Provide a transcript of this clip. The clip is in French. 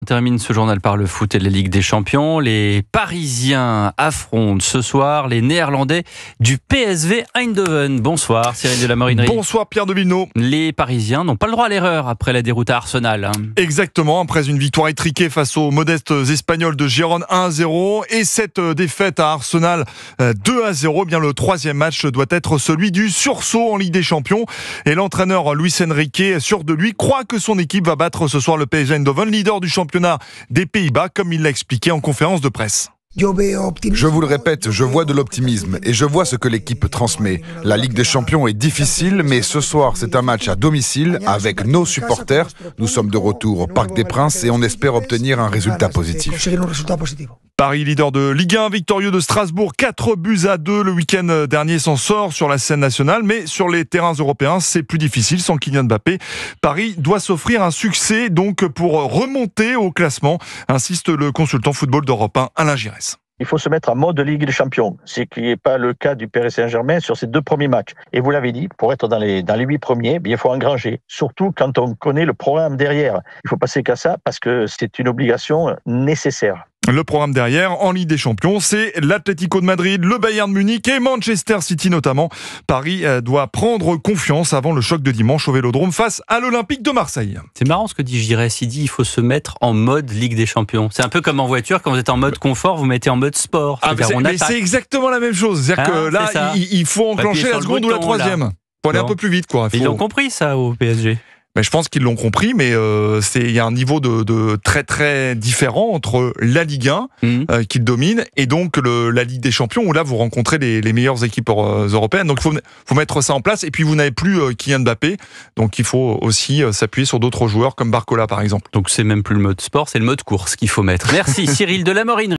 termine ce journal par le foot et la Ligue des Champions. Les Parisiens affrontent ce soir les Néerlandais du PSV Eindhoven. Bonsoir Cyril de la Morinerie. Bonsoir Pierre de Villeneuve. Les Parisiens n'ont pas le droit à l'erreur après la déroute à Arsenal. Exactement, après une victoire étriquée face aux modestes Espagnols de Gérone 1-0 et cette défaite à Arsenal 2-0, bien le troisième match doit être celui du sursaut en Ligue des Champions. Et l'entraîneur Luis Enrique, sûr de lui, croit que son équipe va battre ce soir le PSV Eindhoven, leader du championnat des Pays-Bas, comme il l'a expliqué en conférence de presse. Je vous le répète, je vois de l'optimisme et je vois ce que l'équipe transmet. La Ligue des Champions est difficile, mais ce soir c'est un match à domicile avec nos supporters. Nous sommes de retour au Parc des Princes et on espère obtenir un résultat positif. Paris, leader de Ligue 1, victorieux de Strasbourg, 4-2 le week-end dernier, s'en sort sur la scène nationale, mais sur les terrains européens, c'est plus difficile sans Kylian Mbappé. Paris doit s'offrir un succès donc pour remonter au classement, insiste le consultant football d'Europe 1, Alain Giresse. Il faut se mettre en mode Ligue des Champions, ce qui n'est pas le cas du Paris Saint-Germain sur ces 2 premiers matchs. Et vous l'avez dit, pour être dans les 8 premiers, il faut engranger, surtout quand on connaît le programme derrière. Il faut passer qu'à ça parce que c'est une obligation nécessaire. Le programme derrière, en Ligue des Champions, c'est l'Atlético de Madrid, le Bayern de Munich et Manchester City notamment. Paris doit prendre confiance avant le choc de dimanche au Vélodrome face à l'Olympique de Marseille. C'est marrant ce que dit Giresse, il dit il faut se mettre en mode Ligue des Champions. C'est un peu comme en voiture, quand vous êtes en mode confort, vous mettez en mode sport. Mais c'est exactement la même chose. C'est-à-dire que là, il faut enclencher la seconde ou la troisième. Pour aller un peu plus vite, quoi. Ils ont compris ça au PSG. Mais je pense qu'ils l'ont compris, mais il y a un niveau de très très différent entre la Ligue 1 qu'ils dominent et donc la Ligue des Champions où là vous rencontrez les meilleures équipes européennes. Donc il faut mettre ça en place et puis vous n'avez plus Kylian Mbappé, donc il faut aussi s'appuyer sur d'autres joueurs comme Barcola par exemple. Donc c'est même plus le mode sport, c'est le mode course qu'il faut mettre. Merci Cyril de la Morinerie.